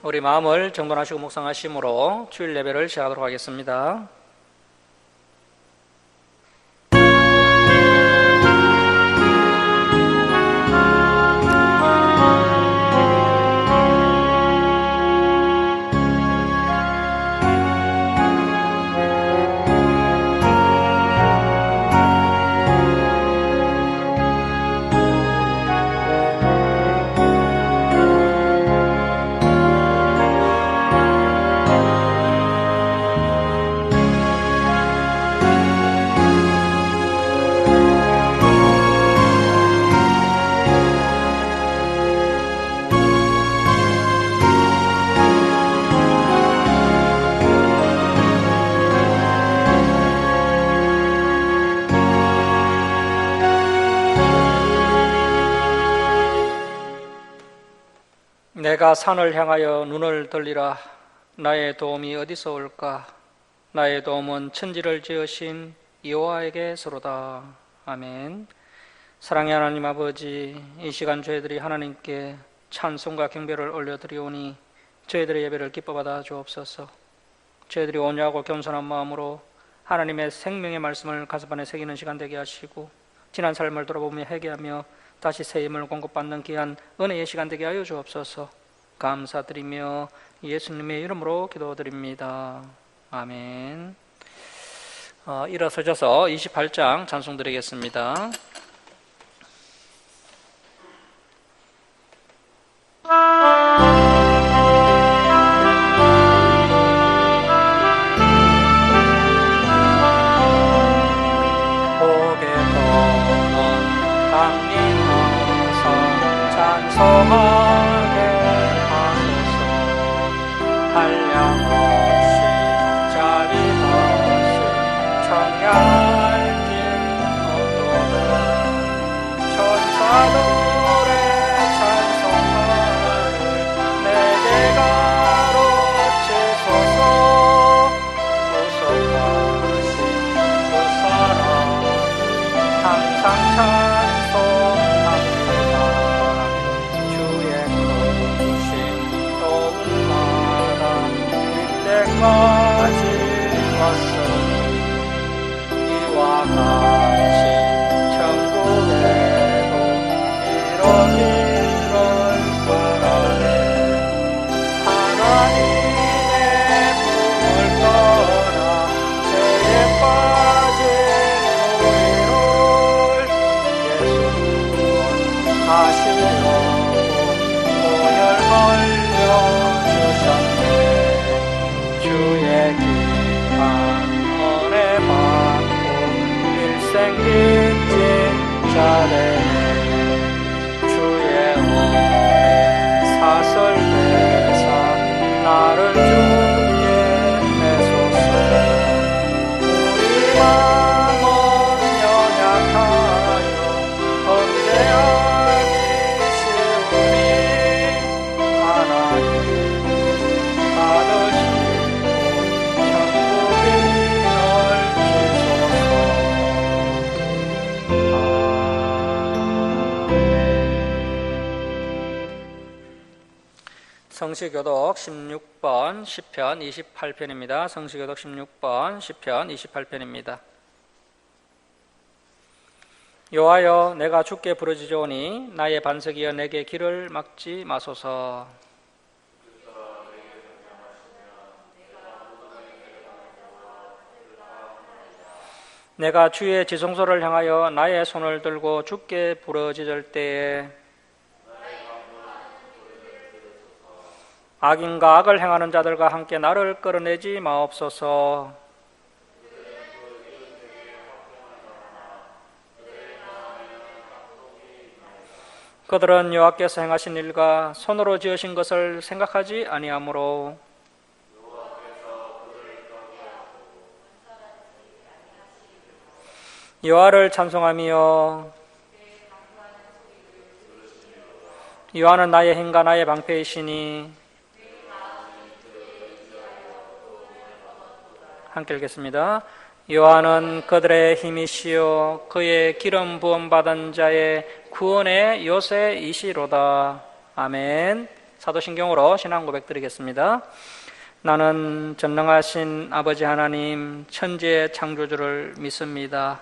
우리 마음을 정돈하시고 묵상하심으로 주일 예배를 시작하도록 하겠습니다. 내가 산을 향하여 눈을 돌리라. 나의 도움이 어디서 올까? 나의 도움은 천지를 지으신 여호와에게서로다. 아멘. 사랑의 하나님 아버지, 이 시간 저희들이 하나님께 찬송과 경배를 올려드리오니 저희들의 예배를 기뻐받아 주옵소서. 저희들이 온유하고 겸손한 마음으로 하나님의 생명의 말씀을 가슴안에 새기는 시간 되게 하시고, 지난 삶을 돌아보며 회개하며 다시 새 힘을 공급받는 귀한 은혜의 시간 되게 하여 주옵소서. 감사드리며 예수님의 이름으로 기도드립니다. 아멘. 일어서셔서 28장 찬송 드리겠습니다. 찬송하게 하소서. 한량없이 자비하신 청량할 길 없도록 천사들의 찬송가를 내게 가로치소서. 구속하신 그 사랑 항상 찬송합니다. 때까지 왔으니 이와 같이 천국에도 이루기를 바라네. 하나님의 품을 떠나 죄에 빠진 우리를 예수님은 하시려고 오늘 올려주셨네. 주의 귀한 은혜 받고 일생 빚진 자되네. 주의 은혜 사슬 대사 나를 주게 해소서. 우리 마음은 연약하여 범죄하기 쉬우니 하나님 받으시 성시교독 16번 시편 28편입니다. 성시교독 16번 시편 28편입니다. 여호와여, 내가 주께 부르짖으오니 나의 반석이여 내게 길을 막지 마소서. 내가 주의 지성소를 향하여 나의 손을 들고 주께 부르짖을 때에 악인과 악을 행하는 자들과 함께 나를 끌어내지 마옵소서. 그들은 여호와께서 행하신 일과 손으로 지으신 것을 생각하지 아니하므로 여호와를 찬송하며 여호와는 나의 힘과 나의 방패이시니. 함께 읽겠습니다. 여호와는 그들의 힘이시요 그의 기름 부음 받은 자의 구원의 요새이시로다. 아멘. 사도신경으로 신앙 고백 드리겠습니다. 나는 전능하신 아버지 하나님 천지의 창조주를 믿습니다.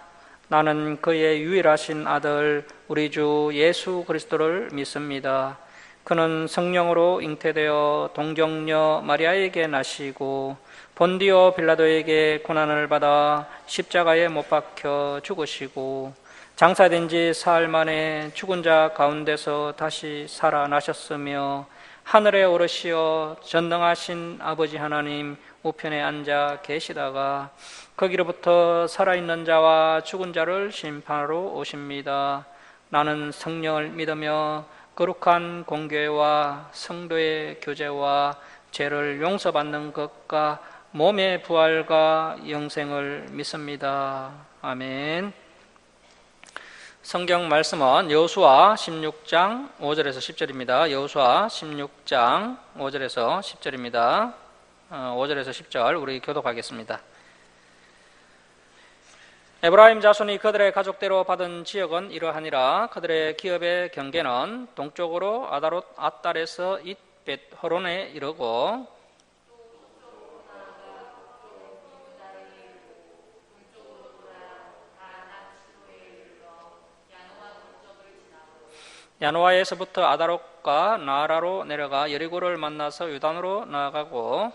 나는 그의 유일하신 아들 우리 주 예수 그리스도를 믿습니다. 그는 성령으로 잉태되어 동정녀 마리아에게 나시고 본디오 빌라도에게 고난을 받아 십자가에 못 박혀 죽으시고 장사된 지 사흘 만에 죽은 자 가운데서 다시 살아나셨으며 하늘에 오르시어 전능하신 아버지 하나님 우편에 앉아 계시다가 거기로부터 살아있는 자와 죽은 자를 심판하러 오십니다. 나는 성령을 믿으며 거룩한 공교회와 성도의 교제와 죄를 용서받는 것과 몸의 부활과 영생을 믿습니다. 아멘. 성경 말씀은 여호수아 16장 5절에서 10절입니다. 여호수아 16장 5절에서 10절입니다. 5절에서 10절 우리 교독하겠습니다. 에브라임 자손이 그들의 가족대로 받은 지역은 이러하니라. 그들의 기업의 경계는 동쪽으로 아다롯 앗달에서 잇벳 호론에 이르고 야노아에서부터 아다롯과 나아라로 내려가 여리고를 만나서 유단으로 나아가고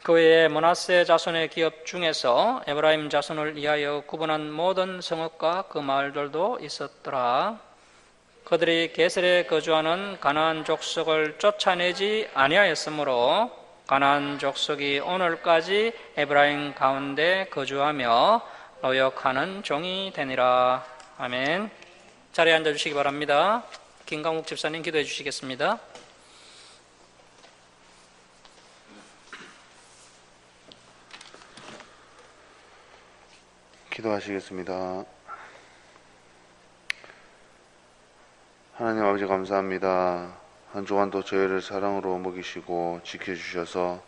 그 외에 므낫세 자손의 기업 중에서 에브라임 자손을 위하여 구분한 모든 성읍과 그 마을들도 있었더라. 그들이 게셀에 거주하는 가나안 족속을 쫓아내지 아니하였으므로 가나안 족속이 오늘까지 에브라임 가운데 거주하며 노역하는 종이 되니라. 아멘. 자리에 앉아주시기 바랍니다. 김강욱 집사님 기도해 주시겠습니다. 기도하시겠습니다. 하나님 아버지 감사합니다. 한 주간도 저희를 사랑으로 먹이시고 지켜주셔서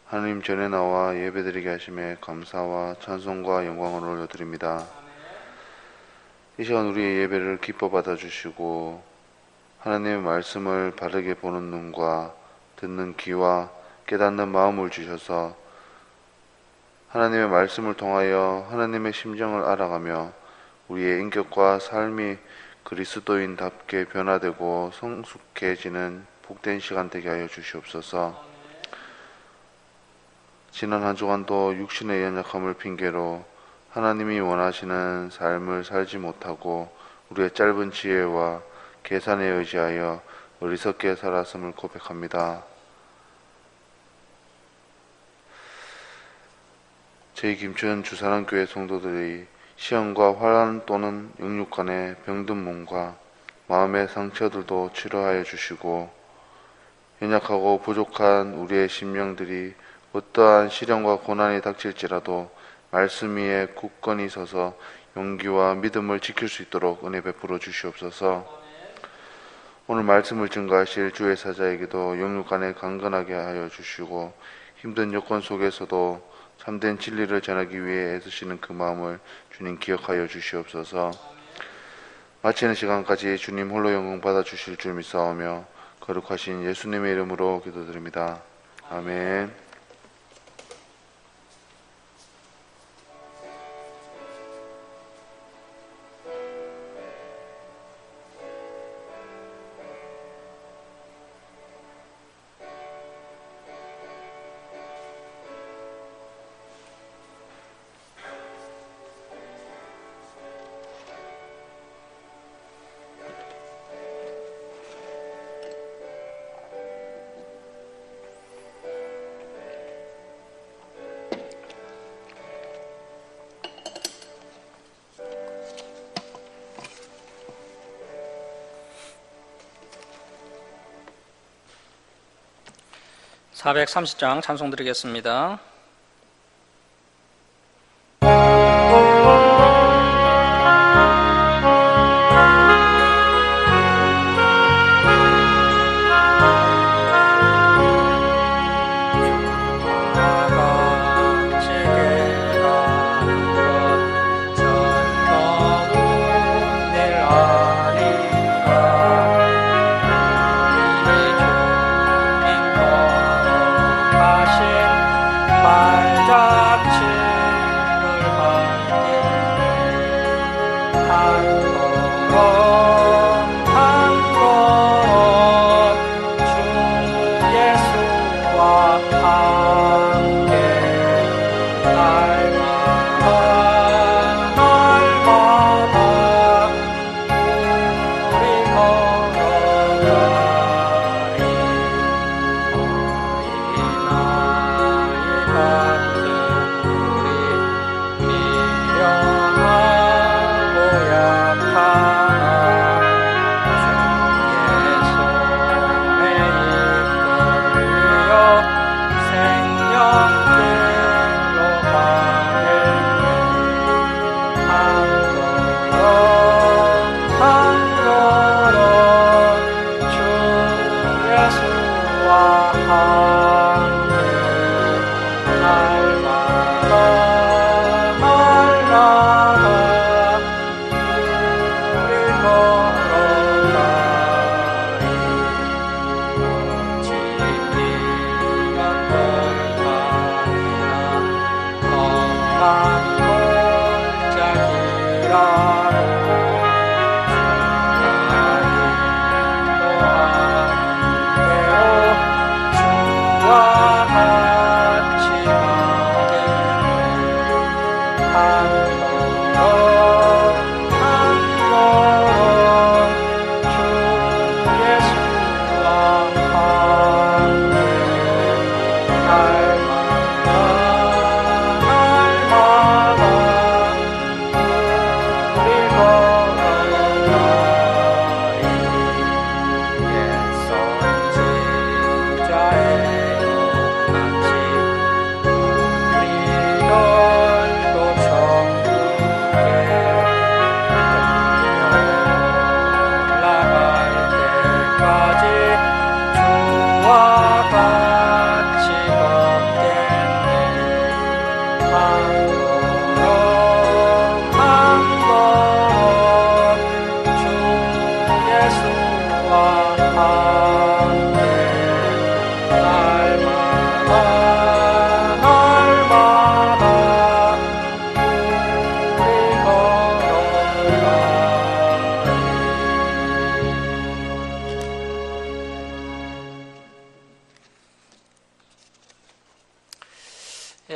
하나님 전에 나와 예배드리게 하심에 감사와 찬송과 영광을 올려드립니다. 이 시간 우리의 예배를 기뻐 받아주시고 하나님의 말씀을 바르게 보는 눈과 듣는 귀와 깨닫는 마음을 주셔서 하나님의 말씀을 통하여 하나님의 심정을 알아가며 우리의 인격과 삶이 그리스도인답게 변화되고 성숙해지는 복된 시간 되게 하여 주시옵소서. 지난 한 주간도 육신의 연약함을 핑계로 하나님이 원하시는 삶을 살지 못하고 우리의 짧은 지혜와 계산에 의지하여 어리석게 살았음을 고백합니다. 저희 김천 주사랑교회 성도들이 시험과 환난 또는 영육간의 병든 몸과 마음의 상처들도 치료하여 주시고 연약하고 부족한 우리의 심령들이 어떠한 시련과 고난이 닥칠지라도 말씀 위에 굳건히 서서 용기와 믿음을 지킬 수 있도록 은혜 베풀어 주시옵소서. 오늘 말씀을 증거하실 주의 사자에게도 영육간에 강건하게 하여 주시고 힘든 여건 속에서도 참된 진리를 전하기 위해 애쓰시는 그 마음을 주님 기억하여 주시옵소서. 마치는 시간까지 주님 홀로 영광 받아주실 줄 믿사오며 거룩하신 예수님의 이름으로 기도드립니다. 아멘. (430장) 찬송 드리겠습니다.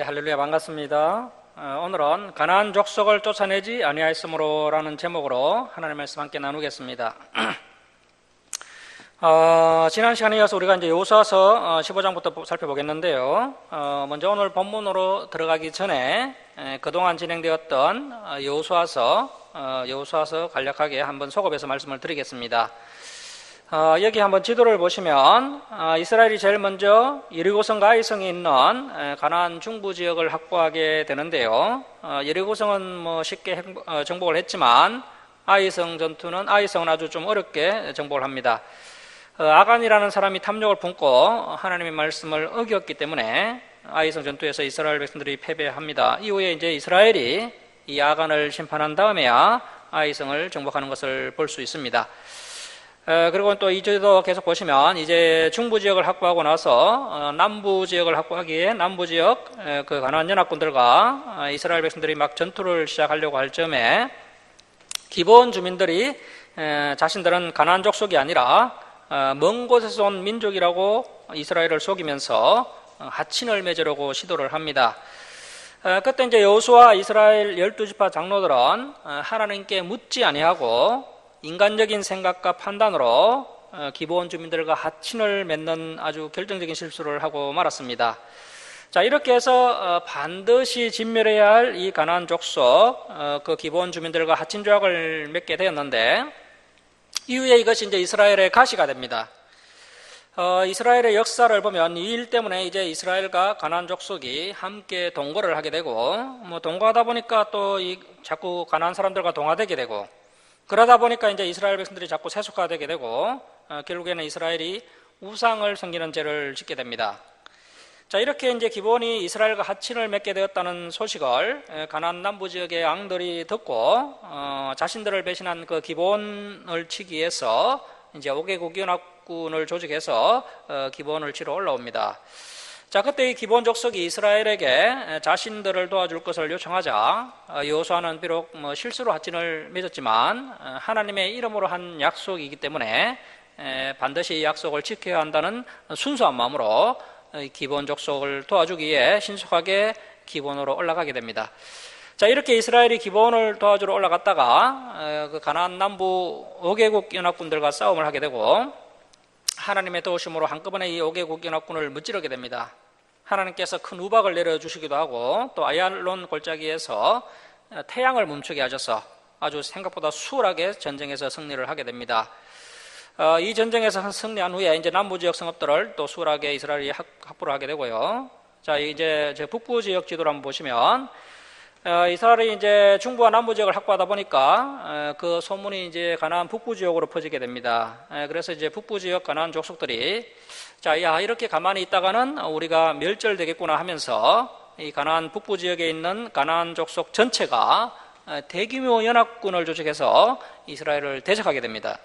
할렐루야, 반갑습니다. 오늘은 가나안 족속을 쫓아내지 아니하였으므로라는 제목으로 하나님의 말씀 함께 나누겠습니다. 지난 시간에 이어서 우리가 이제 여호수아서 15장부터 살펴보겠는데요. 먼저 오늘 본문으로 들어가기 전에 그동안 진행되었던 여호수아서 간략하게 한번 소급해서 말씀을 드리겠습니다. 여기 한번 지도를 보시면 이스라엘이 제일 먼저 여리고성과 아이성이 있는 가나안 중부 지역을 확보하게 되는데요. 여리고성은 뭐 쉽게 정복을 했지만 아이성은 아주 좀 어렵게 정복을 합니다. 아간이라는 사람이 탐욕을 품고 하나님의 말씀을 어겼기 때문에 아이성 전투에서 이스라엘 백성들이 패배합니다. 이후에 이제 이스라엘이 이 아간을 심판한 다음에야 아이성을 정복하는 것을 볼 수 있습니다. 그리고 또 이제도 계속 보시면 이제 중부 지역을 확보하고 나서 남부 지역을 확보하기에 남부 지역 그 가나안 연합군들과 이스라엘 백성들이 막 전투를 시작하려고 할 점에 기본 주민들이 자신들은 가나안 족속이 아니라 먼 곳에서 온 민족이라고 이스라엘을 속이면서 하친을 맺으려고 시도를 합니다. 그때 이제 여호수아 이스라엘 12지파 장로들은 하나님께 묻지 아니하고 인간적인 생각과 판단으로 기본 주민들과 하친을 맺는 아주 결정적인 실수를 하고 말았습니다. 자, 이렇게 해서 반드시 진멸해야 할 이 가나안 족속 그 기본 주민들과 하친 조약을 맺게 되었는데 이후에 이것이 이제 이스라엘의 가시가 됩니다. 이스라엘의 역사를 보면 이 일 때문에 이제 이스라엘과 가나안 족속이 함께 동거를 하게 되고 뭐 동거하다 보니까 또 자꾸 가나안 사람들과 동화되게 되고 그러다 보니까 이제 이스라엘 백성들이 자꾸 세속화되게 되고 결국에는 이스라엘이 우상을 섬기는 죄를 짓게 됩니다. 자, 이렇게 이제 기본이 이스라엘과 하친을 맺게 되었다는 소식을 가나안 남부 지역의 왕들이 듣고 자신들을 배신한 그 기본을 치기 위해서 이제 5개국 연합군을 조직해서 기본을 치러 올라옵니다. 자, 그때 이 기본 족속이 이스라엘에게 자신들을 도와줄 것을 요청하자 여호수아는 비록 실수로 하친을 맺었지만 하나님의 이름으로 한 약속이기 때문에 반드시 이 약속을 지켜야 한다는 순수한 마음으로 기본 족속을 도와주기 위해 신속하게 기본으로 올라가게 됩니다. 자, 이렇게 이스라엘이 기본을 도와주러 올라갔다가 그 가나안 남부 5개국 연합군들과 싸움을 하게 되고 하나님의 도우심으로 한꺼번에 이 5개국 연합군을 무찌르게 됩니다. 하나님께서 큰 우박을 내려주시기도 하고 또 아얄론 골짜기에서 태양을 멈추게 하셔서 아주 생각보다 수월하게 전쟁에서 승리를 하게 됩니다. 이 전쟁에서 승리한 후에 이제 남부 지역 성읍들을 또 수월하게 이스라엘이 확보를 하게 되고요. 자, 이제 저 북부 지역 지도를 한번 보시면 이스라엘이 이제 중부와 남부 지역을 확보하다 보니까 그 소문이 이제 가나안 북부 지역으로 퍼지게 됩니다. 그래서 이제 북부 지역 가나안 족속들이 자, 야, 이렇게 가만히 있다가는 우리가 멸절되겠구나 하면서 이 가나안 북부 지역에 있는 가나안 족속 전체가 대규모 연합군을 조직해서 이스라엘을 대적하게 됩니다.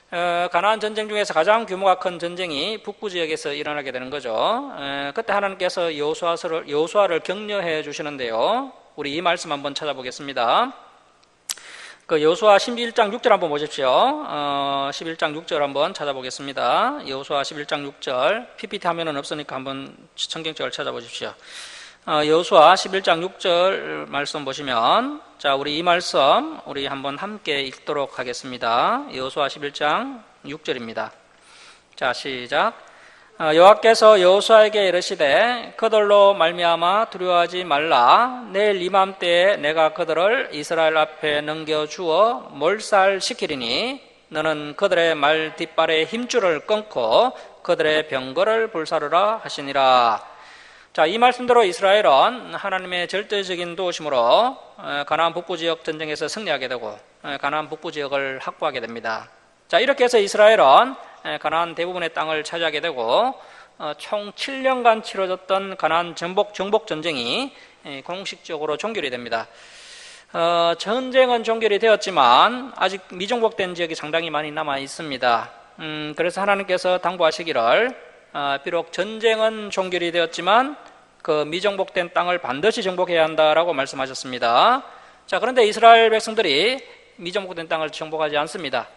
가나안 전쟁 중에서 가장 규모가 큰 전쟁이 북부 지역에서 일어나게 되는 거죠. 그때 하나님께서 여호수아를 격려해 주시는데요. 우리 이 말씀 한번 찾아보겠습니다. 그 여호수아 11장 6절 한번 보십시오. 11장 6절 한번 찾아보겠습니다. 여호수아 11장 6절 PPT 화면은 없으니까 한번 성경책을 찾아보십시오. 여호수아 11장 6절 말씀 보시면 자, 우리 이 말씀 우리 한번 함께 읽도록 하겠습니다. 여호수아 11장 6절입니다. 자, 시작. 여호와께서 여호수아에게 이르시되 그들로 말미암아 두려워하지 말라. 내일 이맘때에 내가 그들을 이스라엘 앞에 넘겨주어 몰살시키리니 너는 그들의 말 뒷발의 힘줄을 끊고 그들의 병거를 불사르라 하시니라. 자, 이 말씀대로 이스라엘은 하나님의 절대적인 도우심으로 가나안 북부 지역 전쟁에서 승리하게 되고 가나안 북부 지역을 확보하게 됩니다. 자, 이렇게 해서 이스라엘은 가나안 대부분의 땅을 차지하게 되고 총 7년간 치러졌던 가나안 정복 전쟁이 공식적으로 종결이 됩니다. 전쟁은 종결이 되었지만 아직 미정복된 지역이 상당히 많이 남아 있습니다. 그래서 하나님께서 당부하시기를 비록 전쟁은 종결이 되었지만 그 미정복된 땅을 반드시 정복해야 한다라고 말씀하셨습니다. 자, 그런데 이스라엘 백성들이 미정복된 땅을 정복하지 않습니다.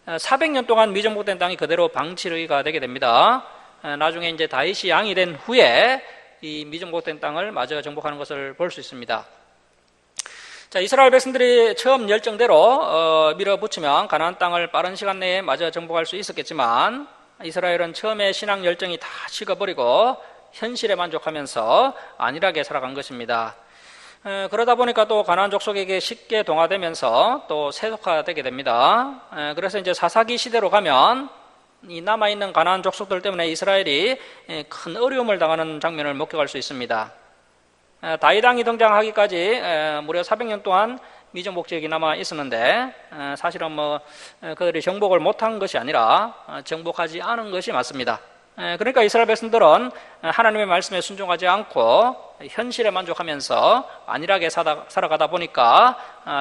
400년 동안 미정복된 땅이 그대로 방치가 되게 됩니다. 나중에 이제 다윗이 왕이 된 후에 이 미정복된 땅을 마저 정복하는 것을 볼 수 있습니다. 자, 이스라엘 백성들이 처음 열정대로 밀어붙이면 가나안 땅을 빠른 시간 내에 마저 정복할 수 있었겠지만 이스라엘은 처음에 신앙 열정이 다 식어버리고 현실에 만족하면서 안일하게 살아간 것입니다. 그러다 보니까 또 가나안 족속에게 쉽게 동화되면서 또 세속화되게 됩니다. 그래서 이제 사사기 시대로 가면 이 남아있는 가나안 족속들 때문에 이스라엘이 큰 어려움을 당하는 장면을 목격할 수 있습니다. 다윗 왕이 등장하기까지 무려 400년 동안 미정복 지역이 남아 있었는데 사실은 그들이 정복을 못한 것이 아니라 정복하지 않은 것이 맞습니다. 그러니까 이스라엘 백성들은 하나님의 말씀에 순종하지 않고 현실에 만족하면서 안일하게 살아가다 보니까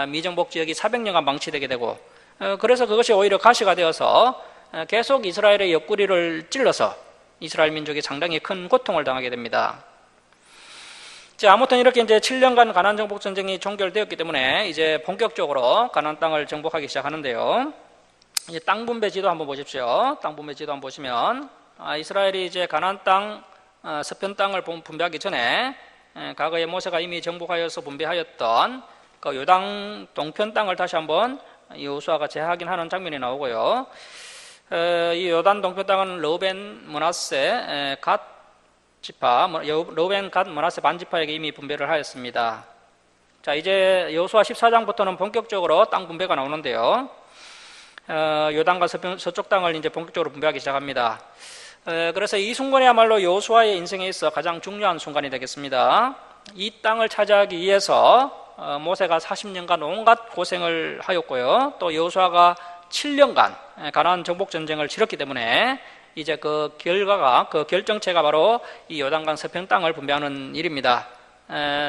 미정복 지역이 400년간 방치되게 되고 그래서 그것이 오히려 가시가 되어서 계속 이스라엘의 옆구리를 찔러서 이스라엘 민족이 상당히 큰 고통을 당하게 됩니다. 자, 아무튼 이렇게 이제 7년간 가나안 정복 전쟁이 종결되었기 때문에 이제 본격적으로 가나안 땅을 정복하기 시작하는데요. 이제 땅 분배 지도 한번 보십시오. 땅 분배 지도 한번 보시면 이스라엘이 이제 가나안 땅 서편 땅을 분배하기 전에 과거에 모세가 이미 정복하여서 분배하였던 그 요단 동편 땅을 다시 한번 여호수아가 재확인하는 장면이 나오고요. 이 요단 동편 땅은 르우벤, 므낫세, 갓 지파, 르우벤, 갓, 므낫세 반지파에게 이미 분배를 하였습니다. 자, 이제 여호수아 14장부터는 본격적으로 땅 분배가 나오는데요. 요단과 서쪽 땅을 이제 본격적으로 분배하기 시작합니다. 그래서 이 순간이야말로 여호수아의 인생에 있어 가장 중요한 순간이 되겠습니다. 이 땅을 차지하기 위해서 모세가 40년간 온갖 고생을 하였고요. 또 여호수아가 7년간 가나안 정복 전쟁을 치렀기 때문에 이제 그 결과가 그 결정체가 바로 이 요단강 서편 땅을 분배하는 일입니다.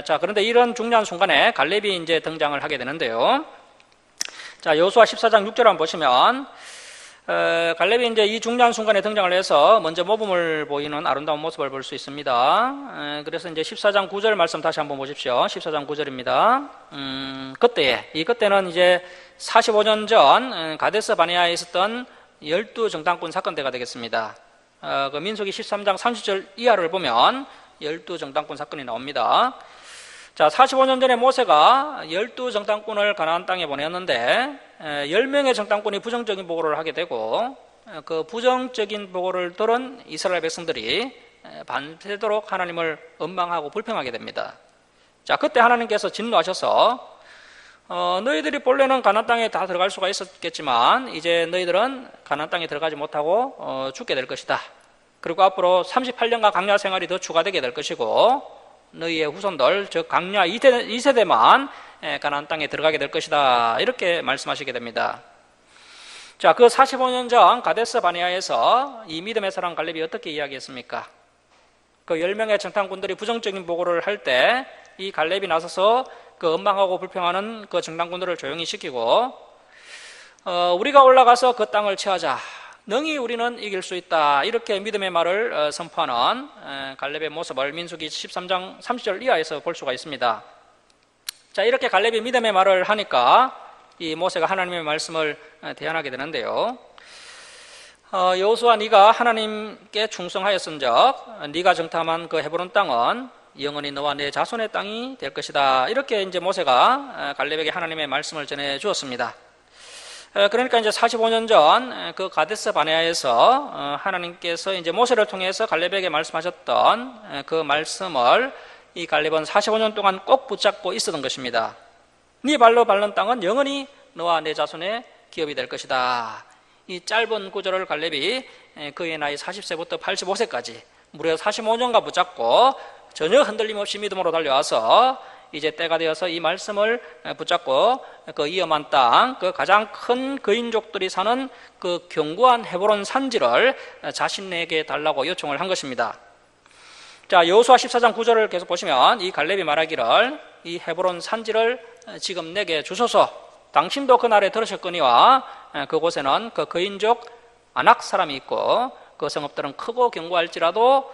자, 그런데 이런 중요한 순간에 갈렙이 이제 등장을 하게 되는데요. 자, 여호수아 14장 6절 한번 보시면 갈렙이 이제 이 중요한 순간에 등장을 해서 먼저 모범을 보이는 아름다운 모습을 볼 수 있습니다. 그래서 이제 14장 9절 말씀 다시 한번 보십시오. 14장 9절입니다. 그때는 이제 45년 전 가데스 바네아에 있었던 12정당권 사건 때가 되겠습니다. 그 민수기 13장 30절 이하를 보면 12정당권 사건이 나옵니다. 자, 45년 전에 모세가 12정당권을 가나안 땅에 보냈는데 10명의 정당권이 부정적인 보고를 하게 되고 그 부정적인 보고를 들은 이스라엘 백성들이 밤새도록 하나님을 원망하고 불평하게 됩니다. 자, 그때 하나님께서 진노하셔서 너희들이 본래는 가나안 땅에 다 들어갈 수가 있었겠지만 이제 너희들은 가나안 땅에 들어가지 못하고 죽게 될 것이다. 그리고 앞으로 38년간 광야 생활이 더 추가되게 될 것이고 너희의 후손들 즉 강야 2세대만 가나안 땅에 들어가게 될 것이다. 이렇게 말씀하시게 됩니다. 자, 그 45년 전 가데스 바네아에서 이 믿음의 사람 갈렙이 어떻게 이야기했습니까? 그 10명의 정탐꾼들이 부정적인 보고를 할 때 이 갈렙이 나서서 그 엉망하고 불평하는 그 정탐꾼들을 조용히 시키고 우리가 올라가서 그 땅을 취하자. 능히 우리는 이길 수 있다. 이렇게 믿음의 말을 선포하는 갈렙의 모습을 민수기 13장 30절 이하에서 볼 수가 있습니다. 자, 이렇게 갈렙이 믿음의 말을 하니까 이 모세가 하나님의 말씀을 대언하게 되는데요. 여호수아, 네가 하나님께 충성하였은적 네가 정탐한 그 헤브론 땅은 영원히 너와 내 자손의 땅이 될 것이다. 이렇게 이제 모세가 갈렙에게 하나님의 말씀을 전해 주었습니다. 그러니까 이제 45년 전 그 가데스 바네아에서 하나님께서 이제 모세를 통해서 갈렙에게 말씀하셨던 그 말씀을 이 갈렙은 45년 동안 꼭 붙잡고 있었던 것입니다. 네 발로 밟는 땅은 영원히 너와 내 자손의 기업이 될 것이다. 이 짧은 구절을 갈렙이 그의 나이 40세부터 85세까지 무려 45년간 붙잡고 전혀 흔들림 없이 믿음으로 달려와서 이제 때가 되어서 이 말씀을 붙잡고 그 위험한 땅, 그 가장 큰 그인족들이 사는 그 견고한 헤브론 산지를 자신에게 달라고 요청을 한 것입니다. 자, 여호수아 14장 9절을 계속 보시면 이 갈렙이 말하기를 이 헤브론 산지를 지금 내게 주소서. 당신도 그날에 들으셨거니와 그곳에는 그 그인족 아낙 사람이 있고 그 성읍들은 크고 견고할지라도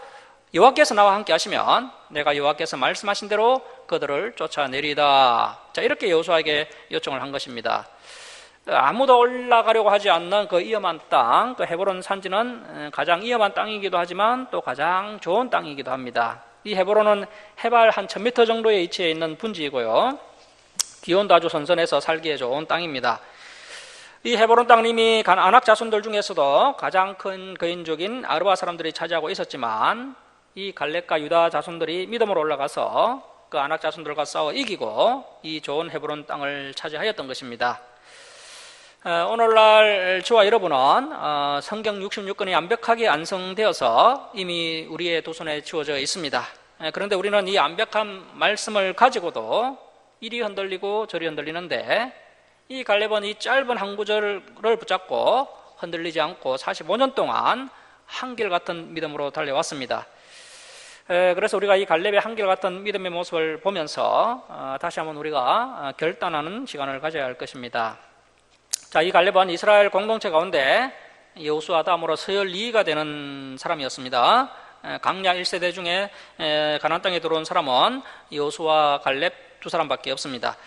여호와께서 나와 함께 하시면 내가 여호와께서 말씀하신 대로 그들을 쫓아내리다. 자, 이렇게 여호수아에게 요청을 한 것입니다. 아무도 올라가려고 하지 않는 그 위험한 땅, 그 헤브론 산지는 가장 위험한 땅이기도 하지만 또 가장 좋은 땅이기도 합니다. 이 헤브론은 해발 한 1000m 정도의 위치에 있는 분지이고요. 기온도 아주 선선해서 살기에 좋은 땅입니다. 이 헤브론 땅은 이미 아낙 자손들 중에서도 가장 큰 거인족인 아르바 사람들이 차지하고 있었지만 이 갈렙과 유다 자손들이 믿음으로 올라가서 그 아낙 자손들과 싸워 이기고 이 좋은 헤브론 땅을 차지하였던 것입니다. 오늘날 저와 여러분은 성경 66권이 완벽하게 완성되어서 이미 우리의 두 손에 주어져 있습니다. 그런데 우리는 이 완벽한 말씀을 가지고도 이리 흔들리고 저리 흔들리는데 이 갈렙은 이 짧은 한 구절을 붙잡고 흔들리지 않고 45년 동안 한결같은 믿음으로 달려왔습니다. 그래서 우리가 이 갈렙의 한결같은 믿음의 모습을 보면서 다시 한번 우리가 결단하는 시간을 가져야 할 것입니다. 자, 이 갈렙은 이스라엘 공동체 가운데 여호수아 다음으로 서열 2위가 되는 사람이었습니다. 강야 1세대 중에 가나안 땅에 들어온 사람은 여호수아, 갈렙 두 사람밖에 없습니다.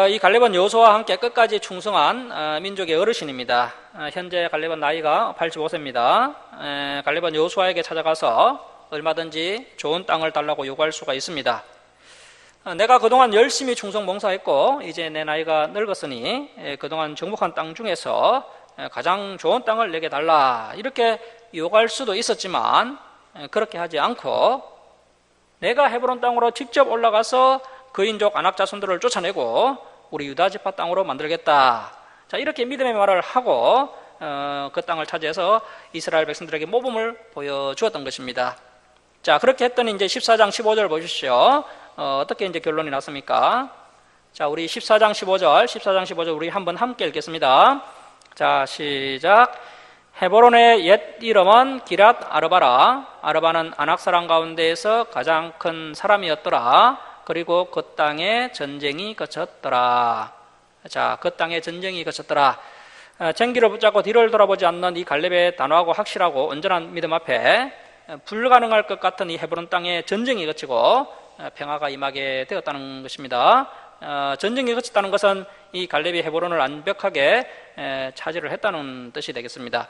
이 갈렙은 여호수아와 함께 끝까지 충성한 민족의 어르신입니다. 현재 갈렙은 나이가 85세입니다. 갈렙은 여호수아에게 찾아가서 얼마든지 좋은 땅을 달라고 요구할 수가 있습니다. 내가 그동안 열심히 충성 봉사했고 이제 내 나이가 늙었으니 그동안 정복한 땅 중에서 가장 좋은 땅을 내게 달라, 이렇게 요구할 수도 있었지만 그렇게 하지 않고 내가 헤브론 땅으로 직접 올라가서 그인족 아낙 자손들을 쫓아내고 우리 유다 지파 땅으로 만들겠다. 자, 이렇게 믿음의 말을 하고 그 땅을 차지해서 이스라엘 백성들에게 모범을 보여주었던 것입니다. 자, 그렇게 했더니 이제 14장 15절 보십시오. 어떻게 이제 결론이 났습니까? 자, 우리 14장 15절 우리 한번 함께 읽겠습니다. 자, 시작. 헤브론의 옛 이름은 기랏 아르바라. 아르바는 아낙 사람 가운데에서 가장 큰 사람이었더라. 그리고 그 땅에 전쟁이 거쳤더라. 자, 그 땅에 전쟁이 거쳤더라. 쟁기를 붙잡고 뒤를 돌아보지 않는 이 갈렙의 단호하고 확실하고 온전한 믿음 앞에 불가능할 것 같은 이 헤브론 땅에 전쟁이 거치고 평화가 임하게 되었다는 것입니다. 전쟁이 거쳤다는 것은 이 갈렙이 헤브론을 완벽하게 차지를 했다는 뜻이 되겠습니다.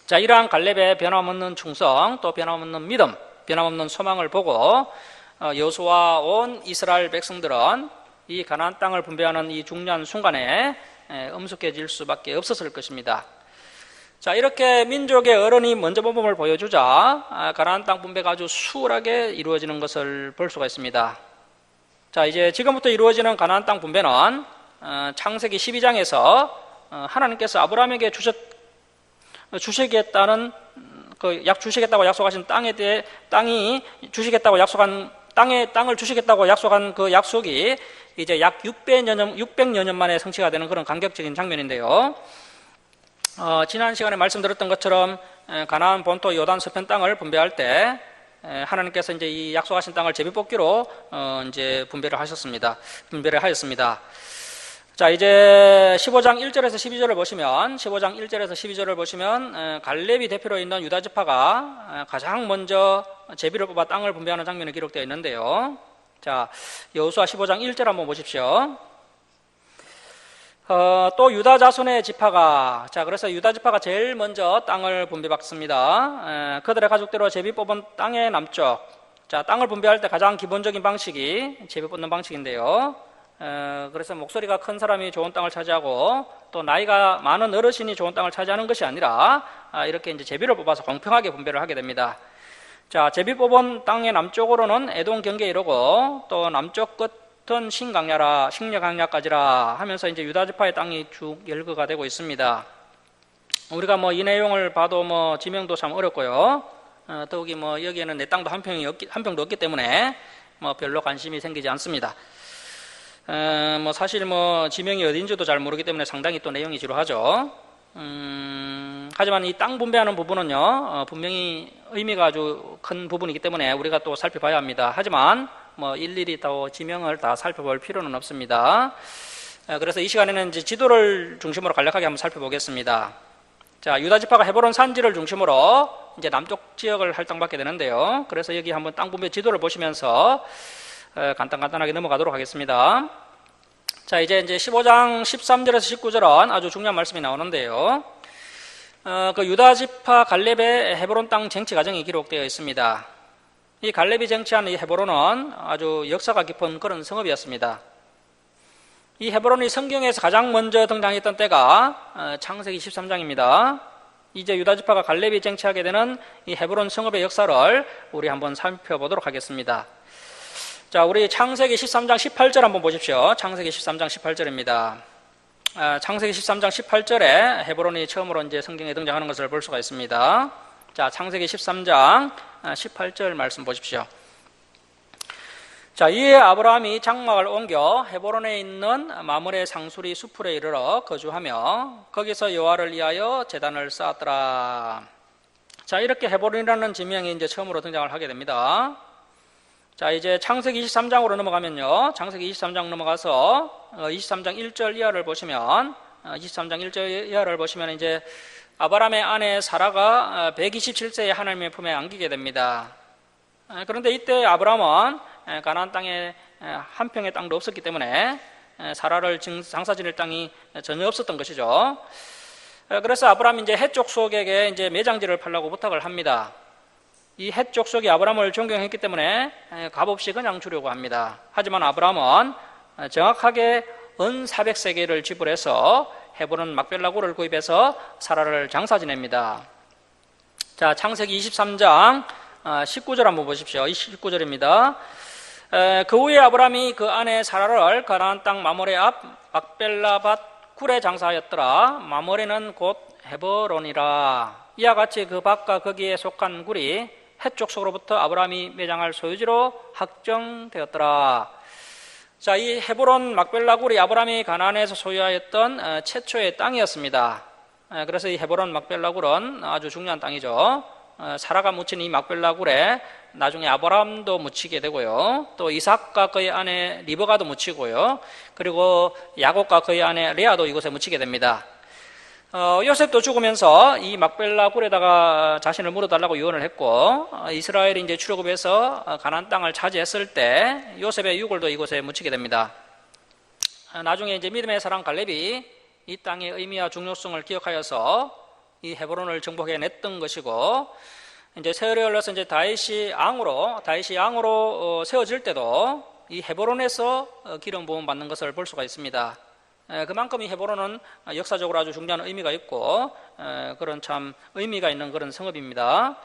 자, 이러한 갈렙의 변함없는 충성, 또 변함없는 믿음, 변함없는 소망을 보고 여호수아와 온 이스라엘 백성들은 이 가나안 땅을 분배하는 이 중요한 순간에 엄숙해질 수밖에 없었을 것입니다. 자, 이렇게 민족의 어른이 먼저 모범을 보여주자 가나안 땅 분배가 아주 수월하게 이루어지는 것을 볼 수가 있습니다. 자, 이제 지금부터 이루어지는 가나안 땅 분배는 창세기 12장에서 하나님께서 아브라함에게 주시겠다는 주시겠다고 약속하신 땅에 대해 땅이 주시겠다고 약속한 땅을 주시겠다고 약속한 그 약속이 이제 약 600여 년 만에 성취가 되는 그런 감격적인 장면인데요. 지난 시간에 말씀드렸던 것처럼 가나안 본토 요단 서편 땅을 분배할 때 하나님께서 이제 이 약속하신 땅을 제비뽑기로 이제 분배를 하였습니다. 자, 이제 15장 1절에서 12절을 보시면 갈렙이 대표로 있는 유다 지파가 가장 먼저 제비를 뽑아 땅을 분배하는 장면이 기록되어 있는데요. 자, 여호수아 15장 1절 한번 보십시오. 또 유다 자손의 지파가, 자, 그래서 유다 지파가 제일 먼저 땅을 분배받습니다. 그들의 가족대로 제비 뽑은 땅의 남쪽. 자, 땅을 분배할 때 가장 기본적인 방식이 제비 뽑는 방식인데요. 그래서 목소리가 큰 사람이 좋은 땅을 차지하고 또 나이가 많은 어르신이 좋은 땅을 차지하는 것이 아니라 이렇게 이제 제비를 뽑아서 공평하게 분배를 하게 됩니다. 자, 제비 뽑은 땅의 남쪽으로는 에돔 경계에 이르고 또 남쪽 끝은 식려강야까지라 하면서 이제 유다 지파의 땅이 쭉 열거가 되고 있습니다. 우리가 뭐 이 내용을 봐도 뭐 지명도 참 어렵고요. 더욱이 뭐 여기에는 내 땅도 한 평도 없기 때문에 뭐 별로 관심이 생기지 않습니다. 뭐 사실 뭐 지명이 어딘지도 잘 모르기 때문에 상당히 또 내용이 지루하죠. 하지만 이 땅 분배하는 부분은요, 분명히 의미가 아주 큰 부분이기 때문에 우리가 또 살펴봐야 합니다. 하지만 뭐 일일이 또 지명을 다 살펴볼 필요는 없습니다. 그래서 이 시간에는 이제 지도를 중심으로 간략하게 한번 살펴보겠습니다. 자, 유다 지파가 헤브론 산지를 중심으로 이제 남쪽 지역을 할당받게 되는데요. 그래서 여기 한번 땅 분배 지도를 보시면서 간단하게 넘어가도록 하겠습니다. 자, 이제 15장 13절에서 19절은 아주 중요한 말씀이 나오는데요. 그 유다 지파 갈렙의 헤브론 땅 쟁취 과정이 기록되어 있습니다. 이 갈렙이 쟁취한 이 헤브론은 아주 역사가 깊은 그런 성읍이었습니다. 이 헤브론이 성경에서 가장 먼저 등장했던 때가 창세기 13장입니다. 이제 유다 지파가 갈렙이 쟁취하게 되는 이 헤브론 성읍의 역사를 우리 한번 살펴보도록 하겠습니다. 자, 우리 창세기 13장 18절 한번 보십시오. 창세기 13장 18절입니다. 창세기 13장 18절에 헤브론이 처음으로 이제 성경에 등장하는 것을 볼 수가 있습니다. 자, 창세기 13장 18절 말씀 보십시오. 자, 이에 아브라함이 장막을 옮겨 헤브론에 있는 마므레 상수리 수풀에 이르러 거주하며 거기서 여호와를 위하여 제단을 쌓았더라. 자, 이렇게 헤브론이라는 지명이 이제 처음으로 등장을 하게 됩니다. 자, 이제 창세기 23장으로 넘어가면요. 창세기 23장 넘어가서 23장 1절 이하를 보시면 23장 1절 이하를 보시면 이제 아브라함의 아내 사라가 127세에 하나님의 품에 안기게 됩니다. 그런데 이때 아브라함은 가나안 땅에 한 평의 땅도 없었기 때문에 사라를 장사 지낼 땅이 전혀 없었던 것이죠. 그래서 아브라함이 이제 헷 족속에게 이제 매장지를 팔라고 부탁을 합니다. 이 헷 족속이 아브라함을 존경했기 때문에 값없이 그냥 주려고 합니다. 하지만 아브라함은 정확하게 은 400세겔을 지불해서 헤브론 막벨라고를 구입해서 사라를 장사 지냅니다. 자, 창세기 23장 19절 한번 보십시오. 19절입니다. 그 후에 아브라함이 그 아내 사라를 가나안 땅 마므레 앞 막벨라밭 굴에 장사하였더라. 마므레는 곧 헤브론이라. 이와 같이 그 밭과 거기에 속한 굴이 헷 족속으로부터 아브라함이 매장할 소유지로 확정되었더라. 자, 이 헤브론 막벨라 굴이 아브라함이 가나안에서 소유하였던 최초의 땅이었습니다. 그래서 이 헤브론 막벨라 굴은 아주 중요한 땅이죠. 사라가 묻힌 이 막벨라 굴에 나중에 아브라함도 묻히게 되고요. 또 이삭과 그의 아내 리브가도 묻히고요. 그리고 야곱과 그의 아내 레아도 이곳에 묻히게 됩니다. 요셉도 죽으면서 이 막벨라 굴에다가 자신을 물어달라고 유언을 했고, 이스라엘이 이제 출애굽해서 가나안 땅을 차지했을 때 요셉의 유골도 이곳에 묻히게 됩니다. 나중에 이제 믿음의 사람 갈렙이 이 땅의 의미와 중요성을 기억하여서 이 헤브론을 정복해냈던 것이고, 이제 세월이 흘러서 이제 다윗이 왕으로 세워질 때도 이 헤브론에서 기름 부음 받는 것을 볼 수가 있습니다. 그만큼 이 헤브론은 역사적으로 아주 중요한 의미가 있고 그런 참 의미가 있는 그런 성읍입니다.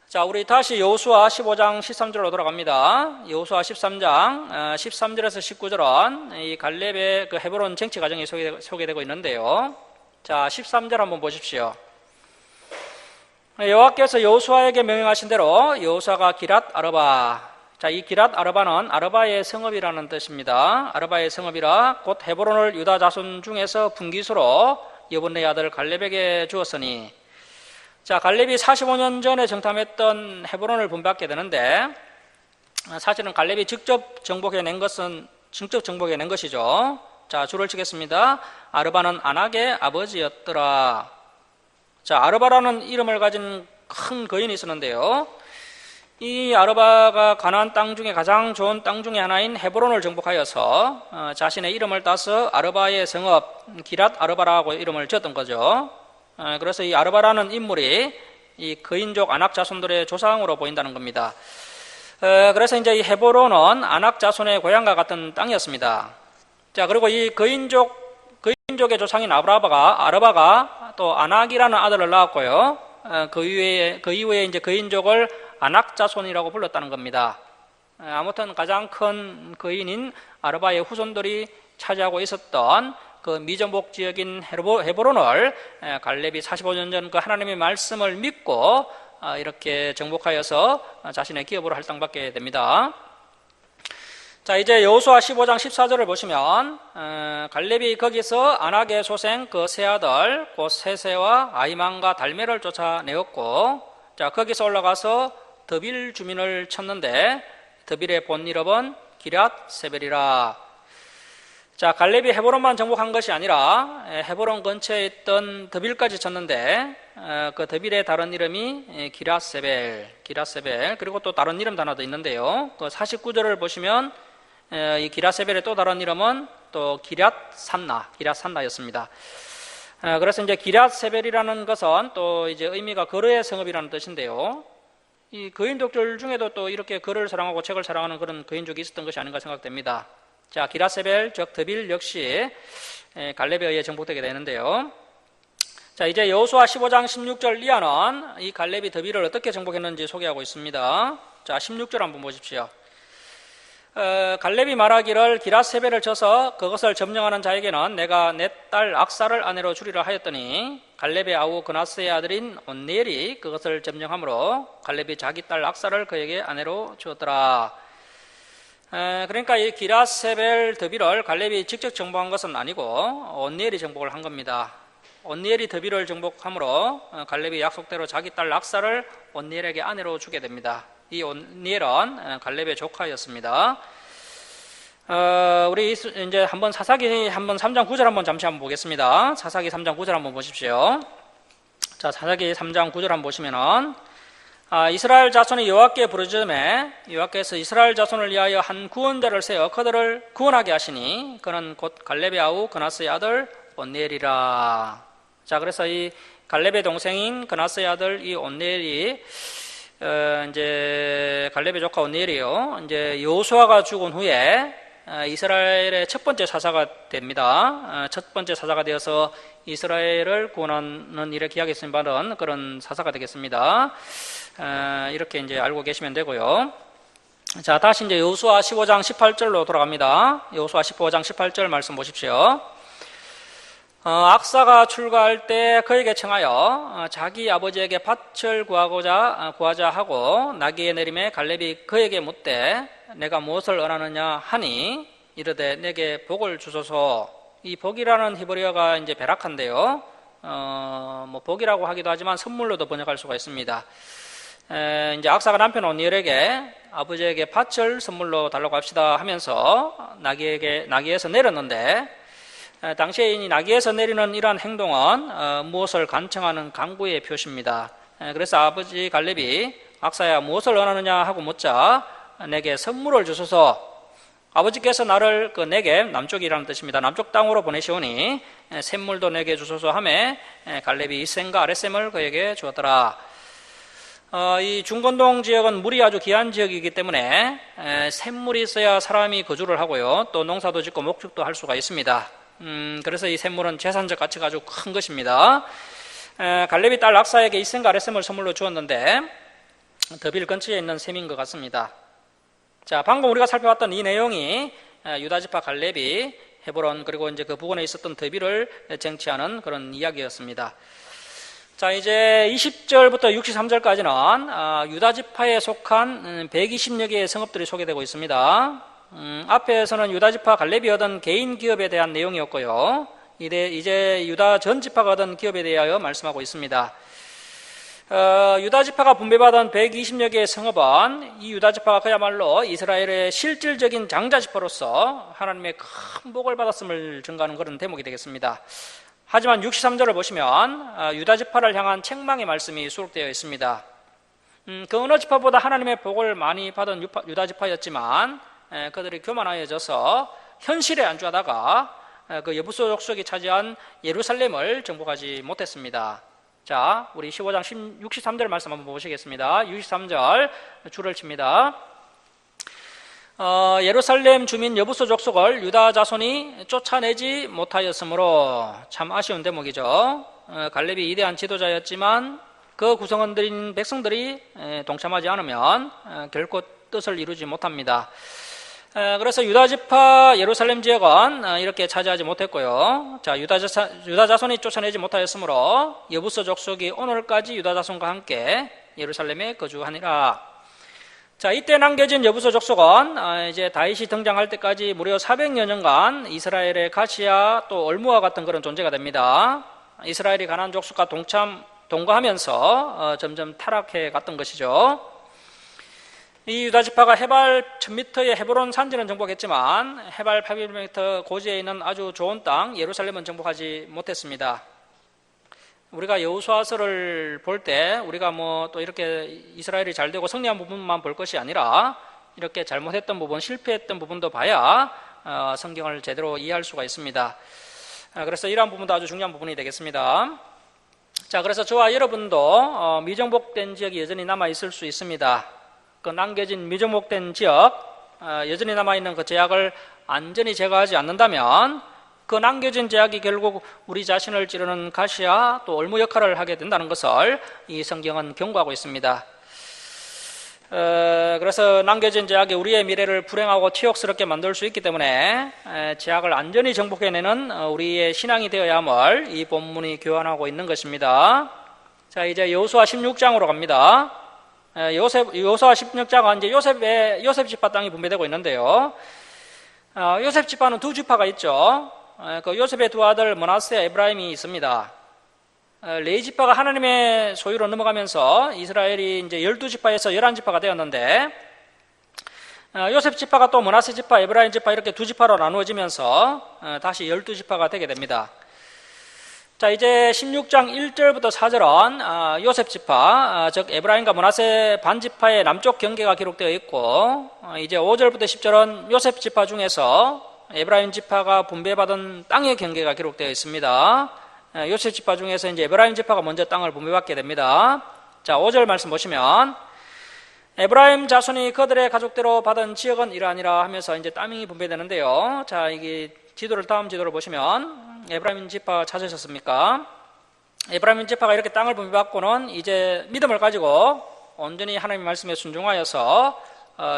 자, 우리 다시 여호수아 15장 13절로 돌아갑니다. 여호수아 13장 13절에서 19절은 이 갈렙의 그 헤브론 쟁취 과정이 소개되고 있는데요. 자, 13절 한번 보십시오. 여호와께서 여호수아에게 명령하신 대로 여호수아가 기랏 아르바, 자, 이 기랏 아르바는 아르바의 성읍이라는 뜻입니다. 아르바의 성읍이라 곧 헤브론을 유다 자손 중에서 분깃으로 여분의 아들 갈렙에게 주었으니, 자, 갈렙이 45년 전에 정탐했던 헤브론을 분배하게 되는데, 사실은 갈렙이 직접 정복해낸 것이죠. 자, 줄을 치겠습니다. 아르바는 아낙의 아버지였더라. 자, 아르바라는 이름을 가진 큰 거인이 있었는데요. 이 아르바가 가나안 땅 중에 가장 좋은 땅 중에 하나인 헤브론을 정복하여서 자신의 이름을 따서 아르바의 성읍 기랏 아르바라고 이름을 지었던 거죠. 그래서 이 아르바라는 인물이 이 거인족 아낙 자손들의 조상으로 보인다는 겁니다. 그래서 이제 이 헤브론은 아낙 자손의 고향과 같은 땅이었습니다. 자, 그리고 이 거인족의 조상인 아르바가 또 아낙이라는 아들을 낳았고요. 그 이후에 이제 거인족을 아낙 자손이라고 불렀다는 겁니다. 아무튼 가장 큰 거인인 아르바의 후손들이 차지하고 있었던 그 미전복 지역인 헤브론을 갈렙이 45년 전 그 하나님의 말씀을 믿고 이렇게 정복하여서 자신의 기업으로 할당받게 됩니다. 자, 이제 여호수아 15장 14절을 보시면 갈렙이 거기서 아낙의 소생 그 세 아들 곧 세세와 아이만과 달메를 쫓아내었고, 자, 거기서 올라가서 드빌 주민을 쳤는데 드빌의 본 이름은 기랏 세벨이라. 자, 갈렙이 헤브론만 정복한 것이 아니라 헤브론 근처에 있던 드빌까지 쳤는데 그 드빌의 다른 이름이 기랏 세벨, 그리고 또 다른 이름 하나 더 있는데요. 그 49절을 보시면 이 기랏 세벨의 또 다른 이름은 또 기랏 산나였습니다. 그래서 이제 기랏 세벨이라는 것은 또 이제 의미가 거르의 성읍이라는 뜻인데요. 이 거인족들 중에도 또 이렇게 글을 사랑하고 책을 사랑하는 그런 거인족이 있었던 것이 아닌가 생각됩니다. 자, 기랏 세벨 즉 드빌 역시 갈렙에 의해 정복되게 되는데요. 자, 이제 여호수아 15장 16절 이하는 이 갈렙이 드빌을 어떻게 정복했는지 소개하고 있습니다. 자, 16절 한번 보십시오. 갈렙이 말하기를 기랏 세벨을 쳐서 그것을 점령하는 자에게는 내가 내 딸 악사를 아내로 주리라 하였더니 갈렙의 아우 그나스의 아들인 온니엘이 그것을 점령하므로 갈렙이 자기 딸 악사를 그에게 아내로 주었더라. 그러니까 이 기랏 세벨 드빌을 갈렙이 직접 정복한 것은 아니고 온니엘이 정복을 한 겁니다. 온니엘이 드빌을 정복함으로 갈렙이 약속대로 자기 딸 악사를 온니엘에게 아내로 주게 됩니다. 이 온니엘은 갈렙의 조카였습니다. 우리 이제 한번 사사기 3장 9절 잠시 한번 보겠습니다. 사사기 3장 9절 한번 보십시오. 자, 사사기 3장 9절 한번 보시면은 이스라엘 자손이 여호와께 부르짖음에 여호와께서 이스라엘 자손을 위하여 한 구원자를 세워 그들을 구원하게 하시니 그는 곧 갈렙의 아우 그나스의 아들 온니엘이라. 자, 그래서 이 갈렙의 동생인 그나스의 아들 이 온니엘이 이제 갈렙의 조카 온니엘이요. 이제 여호수아가 죽은 후에 이스라엘의 첫 번째 사사가 됩니다. 첫 번째 사사가 되어서 이스라엘을 구원하는 일에 기약했음 받은 그런 사사가 되겠습니다. 이렇게 이제 알고 계시면 되고요. 자, 다시 이제 여호수아 15장 18절로 돌아갑니다. 여호수아 15장 18절 말씀 보십시오. 악사가 출가할 때 그에게 청하여 자기 아버지에게 밭을 구하자 하고 나귀에 내림에 갈렙이 그에게 묻되 내가 무엇을 원하느냐 하니 이르되 내게 복을 주소서. 이 복이라는 히브리어가 이제 베라카인데요. 뭐 복이라고 하기도 하지만 선물로도 번역할 수가 있습니다. 이제 악사가 남편 온니엘에게 아버지에게 밭을 선물로 달라고 합시다 하면서 나귀에서 내렸는데 당시에 이 나귀에서 내리는 이러한 행동은 무엇을 간청하는 강구의 표시입니다. 그래서 아버지 갈렙이 악사야 무엇을 원하느냐 하고 묻자 내게 선물을 주소서. 아버지께서 나를 내게 남쪽이라는 뜻입니다. 남쪽 땅으로 보내시오니 샘물도 내게 주소서 하매 갈렙이 이셈과 아레셈을 그에게 주었더라. 이 중건동 지역은 물이 아주 귀한 지역이기 때문에 샘물이 있어야 사람이 거주를 하고요. 또 농사도 짓고 목축도 할 수가 있습니다. 그래서 이 샘물은 재산적 가치가 아주 큰 것입니다. 갈렙이 딸 악사에게 이셈과 아레셈을 선물로 주었는데 드빌 근처에 있는 셈인 것 같습니다. 자, 방금 우리가 살펴봤던 이 내용이 유다지파 갈렙이 헤브론 그리고 이제 그 부근에 있었던 드빌을 쟁취하는 그런 이야기였습니다. 자, 이제 20절부터 63절까지는 유다 지파에 속한 120여 개의 성읍들이 소개되고 있습니다. 앞에서는 유다 지파 갈렙이 얻은 개인 기업에 대한 내용이었고요. 이제 유다 전 지파가 얻은 기업에 대하여 말씀하고 있습니다. 유다 지파가 분배받은 120여 개의 성읍은 이 유다 지파가 그야말로 이스라엘의 실질적인 장자 지파로서 하나님의 큰 복을 받았음을 증거하는 그런 대목이 되겠습니다. 하지만 63절을 보시면 유다 지파를 향한 책망의 말씀이 수록되어 있습니다. 그 어느 지파보다 하나님의 복을 많이 받은 유다 지파였지만 그들이 교만하여져서 현실에 안주하다가 그 여부소 족속이 차지한 예루살렘을 정복하지 못했습니다. 자, 우리 15장 63절 말씀 한번 보시겠습니다. 63절 줄을 칩니다. 예루살렘 주민 여부소 족속을 유다 자손이 쫓아내지 못하였으므로, 참 아쉬운 대목이죠. 갈렙이 위대한 지도자였지만 그 구성원들인 백성들이 동참하지 않으면 결코 뜻을 이루지 못합니다. 그래서 유다 지파 예루살렘 지역은 이렇게 차지하지 못했고요. 자, 유다 자손이 쫓아내지 못하였으므로 여부소 족속이 오늘까지 유다 자손과 함께 예루살렘에 거주하니라. 자, 이때 남겨진 여부소 족속은 이제 다윗이 등장할 때까지 무려 400여 년간 이스라엘의 가시와 또 올무와 같은 그런 존재가 됩니다. 이스라엘이 가나안 족속과 동거하면서 점점 타락해 갔던 것이죠. 이 유다 지파가 해발 1000m의 헤브론 산지는 정복했지만 해발 800m 고지에 있는 아주 좋은 땅 예루살렘은 정복하지 못했습니다. 우리가 여호수아서를 볼 때 우리가 뭐 또 이렇게 이스라엘이 잘 되고 승리한 부분만 볼 것이 아니라 이렇게 잘못했던 부분, 실패했던 부분도 봐야 성경을 제대로 이해할 수가 있습니다. 그래서 이러한 부분도 아주 중요한 부분이 되겠습니다. 자, 그래서 저와 여러분도 미정복된 지역이 여전히 남아 있을 수 있습니다. 그 남겨진 미정복된 지역, 여전히 남아있는 그 제약을 완전히 제거하지 않는다면 그 남겨진 제약이 결국 우리 자신을 찌르는 가시와 또 올무 역할을 하게 된다는 것을 이 성경은 경고하고 있습니다. 그래서 남겨진 제약이 우리의 미래를 불행하고 치욕스럽게 만들 수 있기 때문에 제약을 완전히 정복해내는 우리의 신앙이 되어야 함을 이 본문이 교환하고 있는 것입니다. 자, 이제 여호수아 16장으로 갑니다. 여호수아 16장은 이제 요셉 지파 땅이 분배되고 있는데요. 요셉 지파는 두 지파가 있죠. 그 요셉의 두 아들 므낫세와 에브라임이 있습니다. 레위 지파가 하나님의 소유로 넘어가면서 이스라엘이 이제 12지파에서 11지파가 되었는데, 요셉 지파가 또 므낫세 지파, 에브라임 지파 이렇게 두 지파로 나누어지면서 다시 12지파가 되게 됩니다. 자, 이제 16장 1절부터 4절은 요셉 지파, 즉 에브라임과 므낫세 반지파의 남쪽 경계가 기록되어 있고, 이제 5절부터 10절은 요셉 지파 중에서 에브라임 지파가 분배받은 땅의 경계가 기록되어 있습니다. 요셉 지파 중에서 이제 에브라임 지파가 먼저 땅을 분배받게 됩니다. 자, 5절 말씀 보시면 에브라임 자손이 그들의 가족대로 받은 지역은 이러하니라 하면서 이제 땅이 분배되는데요. 자, 이게 다음 지도를 보시면 에브라임 지파 찾으셨습니까? 에브라임 지파가 이렇게 땅을 분배받고는 이제 믿음을 가지고 온전히 하나님의 말씀에 순종하여서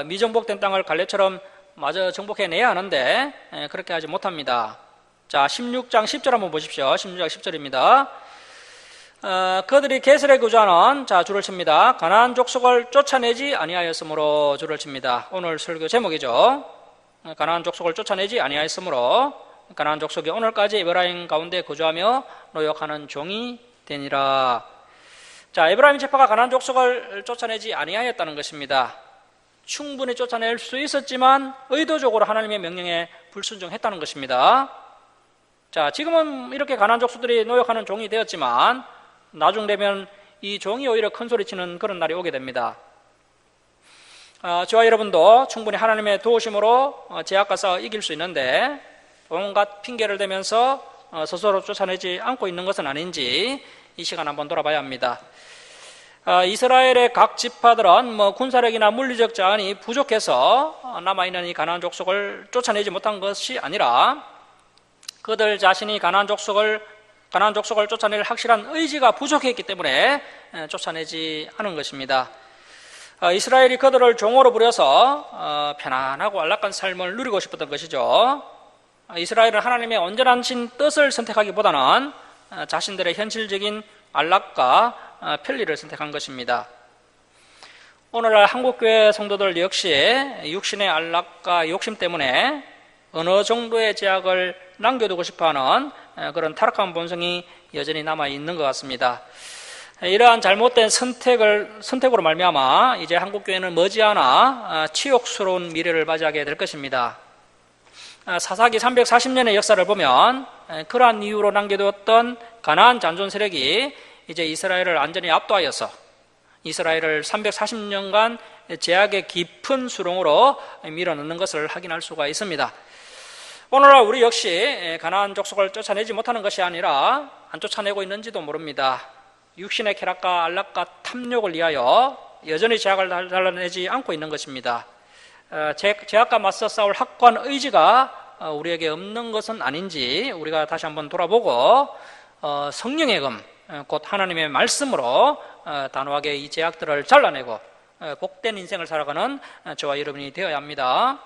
미정복된 땅을 갈렙처럼 마저 정복해내야 하는데 그렇게 하지 못합니다. 자, 16장 10절 한번 보십시오. 16장 10절입니다. 그들이 게셀에 거주하는, 자, 줄을 칩니다. 가나안 족속을 쫓아내지 아니하였으므로 줄을 칩니다. 오늘 설교 제목이죠. 가나안 족속을 쫓아내지 아니하였으므로 가나안 족속이 오늘까지 에브라임 가운데 거주하며 노역하는 종이 되니라. 자, 에브라임 지파가 가나안 족속을 쫓아내지 아니하였다는 것입니다. 충분히 쫓아낼 수 있었지만 의도적으로 하나님의 명령에 불순종했다는 것입니다. 자, 지금은 이렇게 가나안 족속들이 노역하는 종이 되었지만 나중 되면 이 종이 오히려 큰 소리치는 그런 날이 오게 됩니다. 저와 여러분도 충분히 하나님의 도우심으로 제약과 싸워 이길 수 있는데 온갖 핑계를 대면서 스스로 쫓아내지 않고 있는 것은 아닌지 이 시간 한번 돌아봐야 합니다. 이스라엘의 각 지파들은 군사력이나 물리적 자원이 부족해서 남아있는 이 가나안 족속을 쫓아내지 못한 것이 아니라 그들 자신이 가나안 족속을 쫓아낼 확실한 의지가 부족했기 때문에 쫓아내지 않은 것입니다. 이스라엘이 그들을 종으로 부려서 편안하고 안락한 삶을 누리고 싶었던 것이죠. 이스라엘은 하나님의 온전하신 뜻을 선택하기보다는 자신들의 현실적인 안락과 편리를 선택한 것입니다. 오늘날 한국교회 성도들 역시 육신의 안락과 욕심 때문에 어느 정도의 제약을 남겨두고 싶어하는 그런 타락한 본성이 여전히 남아있는 것 같습니다. 이러한 잘못된 선택으로 말미암아 이제 한국교회는 머지않아 치욕스러운 미래를 맞이하게 될 것입니다. 사사기 340년의 역사를 보면 그러한 이유로 남겨두었던 가나안 잔존 세력이 이제 이스라엘을 완전히 압도하여서 이스라엘을 340년간 제약의 깊은 수렁으로 밀어넣는 것을 확인할 수가 있습니다. 오늘날 우리 역시 가나안 족속을 쫓아내지 못하는 것이 아니라 안 쫓아내고 있는지도 모릅니다. 육신의 쾌락과 안락과 탐욕을 위하여 여전히 제약을 달라내지 않고 있는 것입니다. 제약과 맞서 싸울 확고한 의지가 우리에게 없는 것은 아닌지 우리가 다시 한번 돌아보고 성령의 금, 곧 하나님의 말씀으로 단호하게 이 제약들을 잘라내고 복된 인생을 살아가는 저와 여러분이 되어야 합니다.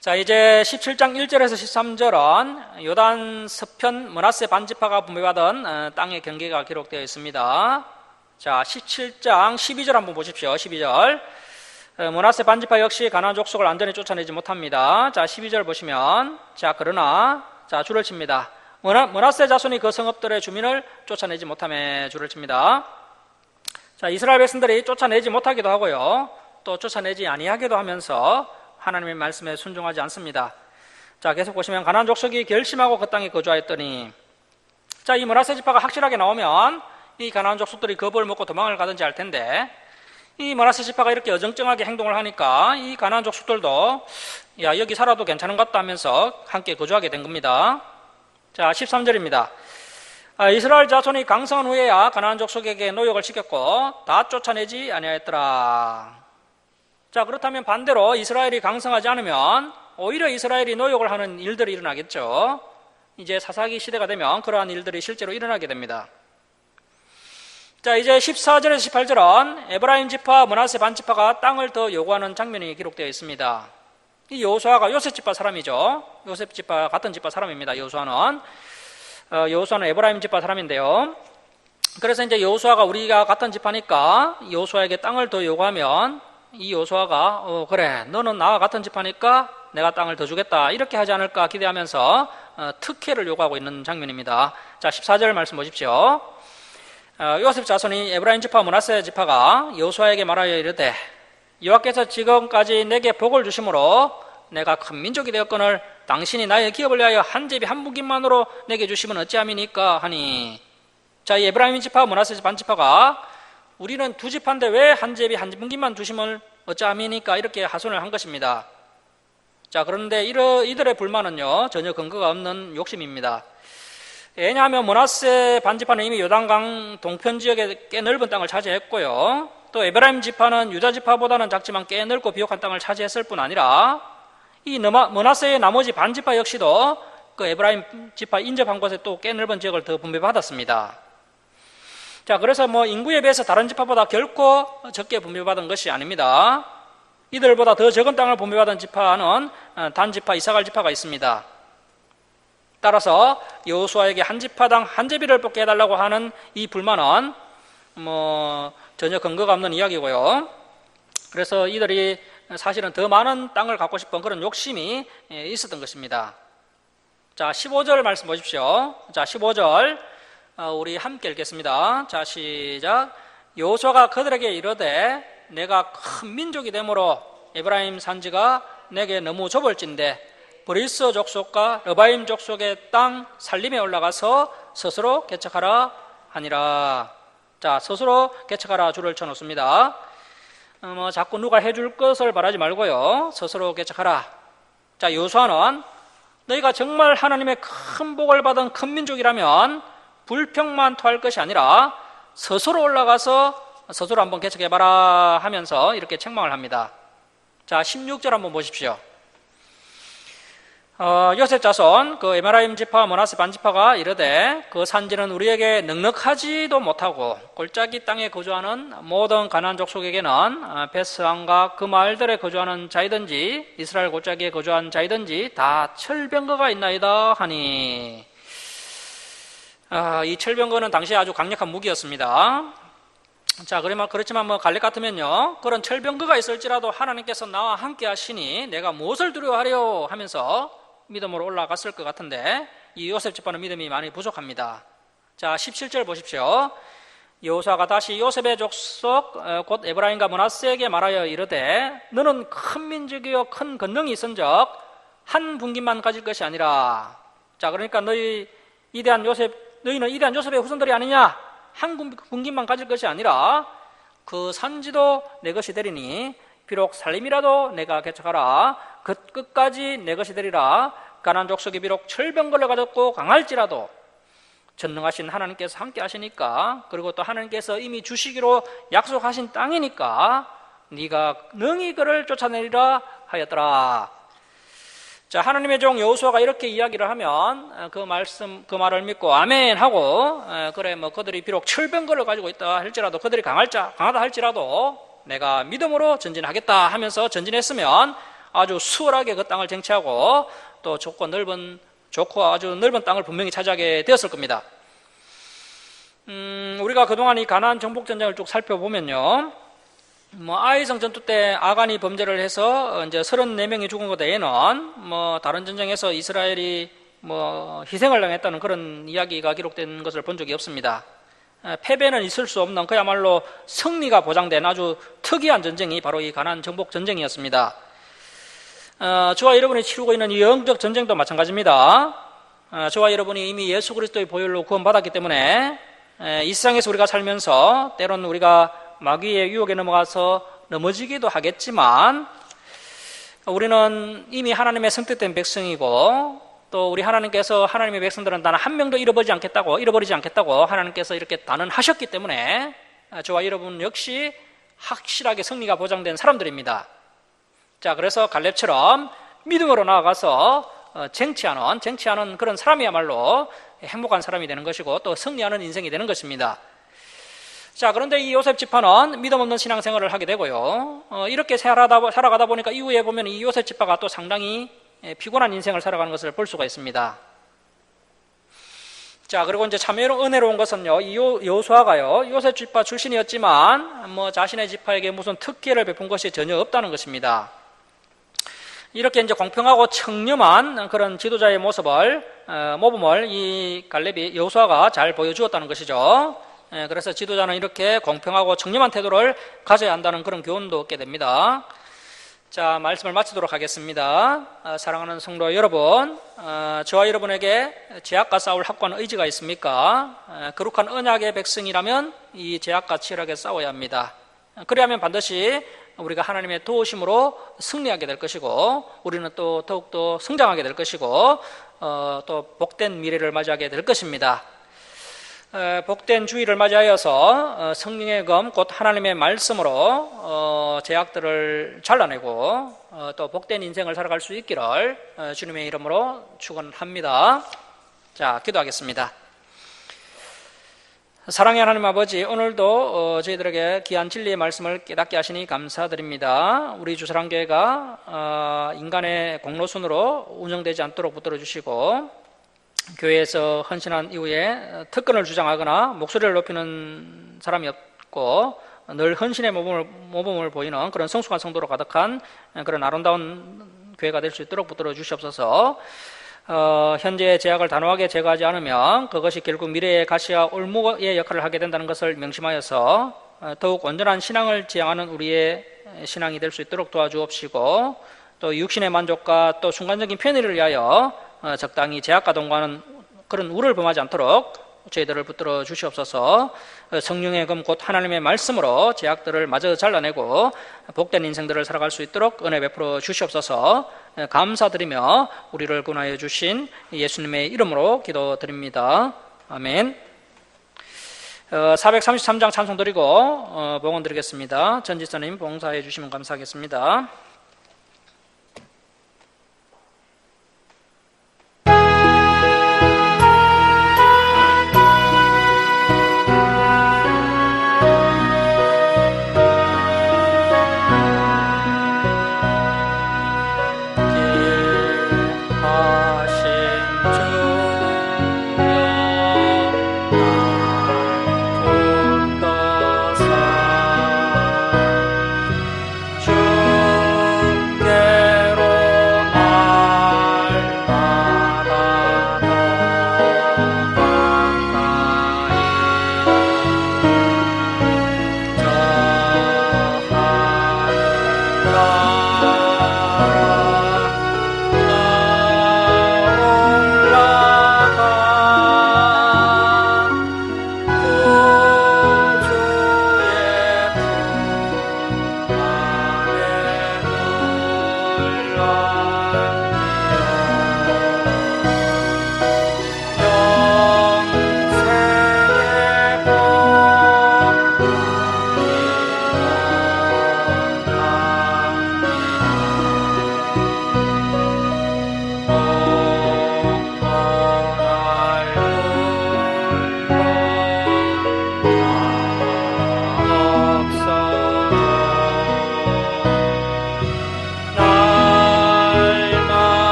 자, 이제 17장 1절에서 13절은 요단 서편 므낫세 반지파가 분배받은 땅의 경계가 기록되어 있습니다. 자, 17장 12절 한번 보십시오. 12절. 므낫세 반지파 역시 가나안 족속을 완전히 쫓아내지 못합니다. 자, 12절 보시면, 자, 그러나, 자, 줄을 칩니다. 므낫세 자손이 그 성읍들의 주민을 쫓아내지 못함에 줄을 칩니다. 자, 이스라엘 백성들이 쫓아내지 못하기도 하고요, 또 쫓아내지 아니하기도 하면서 하나님의 말씀에 순종하지 않습니다. 자, 계속 보시면 가나안 족속이 결심하고 그 땅에 거주하였더니, 자, 이 므낫세 지파가 확실하게 나오면 이 가나안 족속들이 겁을 먹고 도망을 가든지 할 텐데, 이 므낫세 지파가 이렇게 어정쩡하게 행동을 하니까 이 가나안 족속들도 야, 여기 살아도 괜찮은 것 같다 하면서 함께 거주하게 된 겁니다. 자, 13절입니다. 이스라엘 자손이 강성한 후에야 가나안 족속에게 노역을 시켰고 다 쫓아내지 아니하였더라. 자, 그렇다면 반대로 이스라엘이 강성하지 않으면 오히려 이스라엘이 노역을 하는 일들이 일어나겠죠. 이제 사사기 시대가 되면 그러한 일들이 실제로 일어나게 됩니다. 자, 이제 14절에서 18절은 에브라임 지파, 므낫세 반지파가 땅을 더 요구하는 장면이 기록되어 있습니다. 이 여호수아가 요셉 지파 사람이죠. 요셉 지파 같은 지파 사람입니다. 여호수아는 에브라임 지파 사람인데요. 그래서 이제 여호수아가 우리가 같은 지파니까 여호수아에게 땅을 더 요구하면 이 여호수아가 그래, 너는 나와 같은 지파니까 내가 땅을 더 주겠다, 이렇게 하지 않을까 기대하면서 특혜를 요구하고 있는 장면입니다. 자, 14절 말씀 보십시오. 요셉 자손이 에브라임 지파, 므낫세 지파가 여호수아에게 말하여 이르되 여호와께서 지금까지 내게 복을 주심으로 내가 큰 민족이 되었거늘 당신이 나의 기업을 위하여 한 제비 한 분깃만으로 내게 주시면 어찌함이니까 하니. 자, 이 에브라임 지파, 므낫세 반지파가 우리는 두 지파인데 왜 한 제비 한 분깃만 주심을 어찌함이니까 이렇게 하소연을 한 것입니다. 자, 그런데 이들의 불만은요, 전혀 근거가 없는 욕심입니다. 왜냐하면 므낫세 반지파는 이미 요단강 동편 지역에 꽤 넓은 땅을 차지했고요, 또 에브라임 지파는 유다 지파보다는 작지만 꽤 넓고 비옥한 땅을 차지했을 뿐 아니라 이 므낫세의 나머지 반지파 역시도 그 에브라임 지파 인접한 곳에 또 꽤 넓은 지역을 더 분배받았습니다. 자, 그래서 인구에 비해서 다른 지파보다 결코 적게 분배받은 것이 아닙니다. 이들보다 더 적은 땅을 분배받은 지파는 단 지파 이사갈 지파가 있습니다. 따라서 여호수아에게 한 지파당 한 제비를 뽑게 해달라고 하는 이 불만은 전혀 근거가 없는 이야기고요. 그래서 이들이 사실은 더 많은 땅을 갖고 싶은 그런 욕심이 있었던 것입니다. 자, 15절 말씀 보십시오. 자, 15절 우리 함께 읽겠습니다. 자, 시작. 여호수아가 그들에게 이르되 내가 큰 민족이 되므로 에브라임 산지가 내게 너무 좁을진데 브리스 족속과 르바임 족속의 땅 살림에 올라가서 스스로 개척하라 하니라. 자, 스스로 개척하라 줄을 쳐놓습니다. 자꾸 누가 해줄 것을 바라지 말고요, 스스로 개척하라. 자, 여호수아는 너희가 정말 하나님의 큰 복을 받은 큰 민족이라면 불평만 토할 것이 아니라 스스로 올라가서 스스로 한번 개척해봐라 하면서 이렇게 책망을 합니다. 자, 16절 한번 보십시오. 요셉 자손 그 에브라임 지파, 므낫세 반지파가 이르되 그 산지는 우리에게 넉넉하지도 못하고 골짜기 땅에 거주하는 모든 가나안 족속에게는 베스안과 그 마을들에 거주하는 자이든지 이스라엘 골짜기에 거주한 자이든지 다 철병거가 있나이다 하니. 이 철병거는 당시에 아주 강력한 무기였습니다. 자, 그렇지만 갈렙 같으면요, 그런 철병거가 있을지라도 하나님께서 나와 함께 하시니 내가 무엇을 두려워하려 하면서 믿음으로 올라갔을 것 같은데, 이 요셉 집안은 믿음이 많이 부족합니다. 자, 17절 보십시오. 여호수아가 다시 요셉의 족속 곧 에브라임과 므낫세에게 말하여 이르되 너는 큰 민족이요 큰 권능이 있은즉 한 분깃만 가질 것이 아니라, 자, 그러니까 너희는 이대한 요셉의 후손들이 아니냐, 한 분깃만 가질 것이 아니라 그 산지도 내 것이 되리니 비록 살림이라도 내가 개척하라 그 끝까지 내 것이 되리라. 가나안 족속이 비록 철병거를 가졌고 강할지라도 전능하신 하나님께서 함께 하시니까, 그리고 또 하나님께서 이미 주시기로 약속하신 땅이니까 네가 능히 그를 쫓아내리라 하였더라. 자, 하나님의 종 여호수아가 이렇게 이야기를 하면 그 말을 믿고 아멘 하고, 그래 그들이 비록 철병거를 가지고 있다 할지라도, 그들이 강하다 할지라도 내가 믿음으로 전진하겠다 하면서 전진했으면 아주 수월하게 그 땅을 쟁취하고 또 좋고 아주 넓은 땅을 분명히 차지하게 되었을 겁니다. 우리가 그동안 이 가나안 정복 전쟁을 쭉 살펴보면요, 아이성 전투 때 아간이 범죄를 해서 이제 34명이 죽은 것 외에는 다른 전쟁에서 이스라엘이 희생을 당했다는 그런 이야기가 기록된 것을 본 적이 없습니다. 패배는 있을 수 없는, 그야말로 승리가 보장된 아주 특이한 전쟁이 바로 이 가나안 정복 전쟁이었습니다. 저와 여러분이 치르고 있는 이 영적 전쟁도 마찬가지입니다. 저와 여러분이 이미 예수 그리스도의 보혈로 구원받았기 때문에 이 세상에서 우리가 살면서 때로는 우리가 마귀의 유혹에 넘어가서 넘어지기도 하겠지만, 우리는 이미 하나님의 선택된 백성이고, 또 우리 하나님께서 하나님의 백성들은 단 한 명도 잃어버리지 않겠다고 하나님께서 이렇게 단언하셨기 때문에 저와 여러분 역시 확실하게 승리가 보장된 사람들입니다. 자, 그래서 갈렙처럼 믿음으로 나아가서 쟁취하는 그런 사람이야말로 행복한 사람이 되는 것이고 또 승리하는 인생이 되는 것입니다. 자, 그런데 이 요셉 지파는 믿음 없는 신앙생활을 하게 되고요, 이렇게 살아가다 보니까 이후에 보면 이 요셉 지파가 또 상당히 피곤한 인생을 살아가는 것을 볼 수가 있습니다. 자, 그리고 이제 참 은혜로운 것은요, 이 여호수아가요, 요셉 지파 출신이었지만 자신의 지파에게 무슨 특혜를 베푼 것이 전혀 없다는 것입니다. 이렇게 이제 공평하고 청렴한 그런 지도자의 모범을 이 갈렙이 여호수아가 잘 보여주었다는 것이죠. 그래서 지도자는 이렇게 공평하고 청렴한 태도를 가져야 한다는 그런 교훈도 얻게 됩니다. 자, 말씀을 마치도록 하겠습니다. 사랑하는 성도 여러분, 저와 여러분에게 죄악과 싸울 확고한 의지가 있습니까? 거룩한 언약의 백성이라면 이 죄악과 치열하게 싸워야 합니다. 그래야만 반드시 우리가 하나님의 도우심으로 승리하게 될 것이고, 우리는 또 더욱더 성장하게 될 것이고, 또 복된 미래를 맞이하게 될 것입니다. 복된 주의를 맞이하여서 성령의 검 곧 하나님의 말씀으로 죄악들을 잘라내고 또 복된 인생을 살아갈 수 있기를 주님의 이름으로 축원합니다. 자, 기도하겠습니다. 사랑의 하나님 아버지, 오늘도 저희들에게 귀한 진리의 말씀을 깨닫게 하시니 감사드립니다. 우리 주사랑교회가 인간의 공로순으로 운영되지 않도록 붙들어 주시고, 교회에서 헌신한 이후에 특권을 주장하거나 목소리를 높이는 사람이 없고 늘 헌신의 모범을 보이는 그런 성숙한 성도로 가득한 그런 아름다운 교회가 될 수 있도록 붙들어 주시옵소서. 현재의 죄악을 단호하게 제거하지 않으면 그것이 결국 미래의 가시와 올무의 역할을 하게 된다는 것을 명심하여서 더욱 온전한 신앙을 지향하는 우리의 신앙이 될 수 있도록 도와주옵시고, 또 육신의 만족과 또 순간적인 편의를 위하여 적당히 죄악과 동거하는 그런 우를 범하지 않도록 저희들을 붙들어 주시옵소서. 성령의 검 곧 하나님의 말씀으로 죄악들을 마저 잘라내고 복된 인생들을 살아갈 수 있도록 은혜 베풀어 주시옵소서. 감사드리며 우리를 구원하여 주신 예수님의 이름으로 기도드립니다. 아멘. 433장 찬송 드리고 봉헌 드리겠습니다. 전지사님 봉사해 주시면 감사하겠습니다.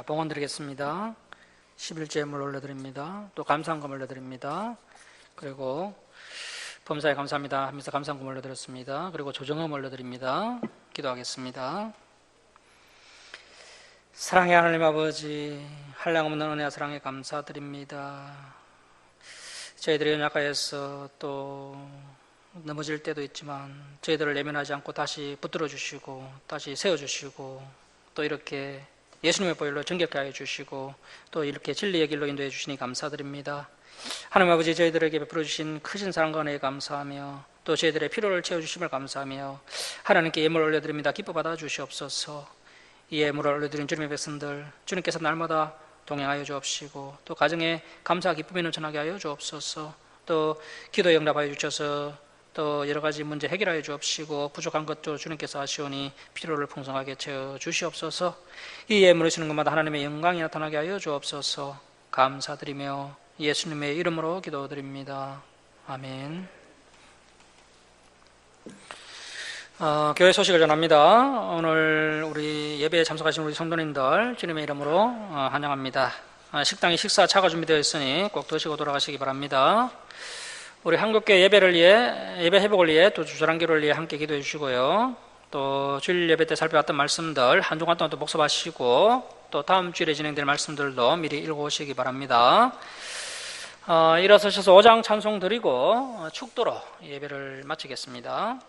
봉헌 드리겠습니다. 11제물 올려드립니다. 또 감사한금 올려드립니다. 그리고 범사에 감사합니다 하면서 감사한금 올려드렸습니다. 그리고 조정금 올려드립니다. 기도하겠습니다. 사랑의 하나님 아버지, 한량없는 은혜와 사랑에 감사드립니다. 저희들이 연약하여서 또 넘어질 때도 있지만 저희들을 내면하지 않고 다시 붙들어 주시고 다시 세워주시고 또 이렇게 예수님의 보혈로 정결케 하여 주시고 또 이렇게 진리의 길로 인도해 주시니 감사드립니다. 하나님 아버지, 저희들에게 베풀어 주신 크신 사랑과 은혜에 감사하며 또 저희들의 필요를 채워주심을 감사하며 하나님께 예물 올려드립니다. 기뻐 받아 주시옵소서. 이 예물을 올려드린 주님의 백성들, 주님께서 날마다 동행하여 주옵시고 또 가정에 감사와 기쁨이 넘쳐나게 하여 주옵소서. 또 기도에 응답하여 주셔서 또 여러 가지 문제 해결하여 주옵시고 부족한 것도 주님께서 아시오니 필요를 풍성하게 채워 주시옵소서. 이 예물을 주는 것마다 하나님의 영광이 나타나게 하여 주옵소서. 감사드리며 예수님의 이름으로 기도드립니다. 아멘. 교회 소식을 전합니다. 오늘 우리 예배에 참석하신 우리 성도님들 주님의 이름으로 환영합니다. 식당에 식사 차가 준비되어 있으니 꼭 드시고 돌아가시기 바랍니다. 우리 한국교회 예배 회복을 위해 또 주저랑기를 위해 함께 기도해 주시고요. 또 주일 예배 때 살펴봤던 말씀들 한 주간 동안 또 복습하시고 또 다음 주일에 진행될 말씀들도 미리 읽어오시기 바랍니다. 일어서셔서 5장 찬송 드리고 축도로 예배를 마치겠습니다.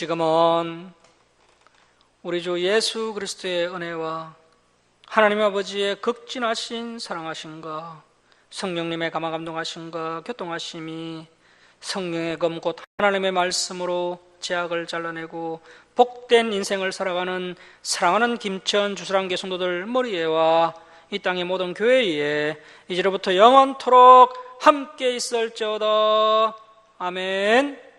지금은 우리 주 예수 그리스도의 은혜와 하나님 아버지의 극진하신 사랑하심과 성령님의 감화 감동하심과 교통하심이 성령의 검 곧 하나님의 말씀으로 죄악을 잘라내고 복된 인생을 살아가는 사랑하는 김천 주수랑교 성도들 머리에와 이 땅의 모든 교회에 이제로부터 영원토록 함께 있을지어다. 아멘.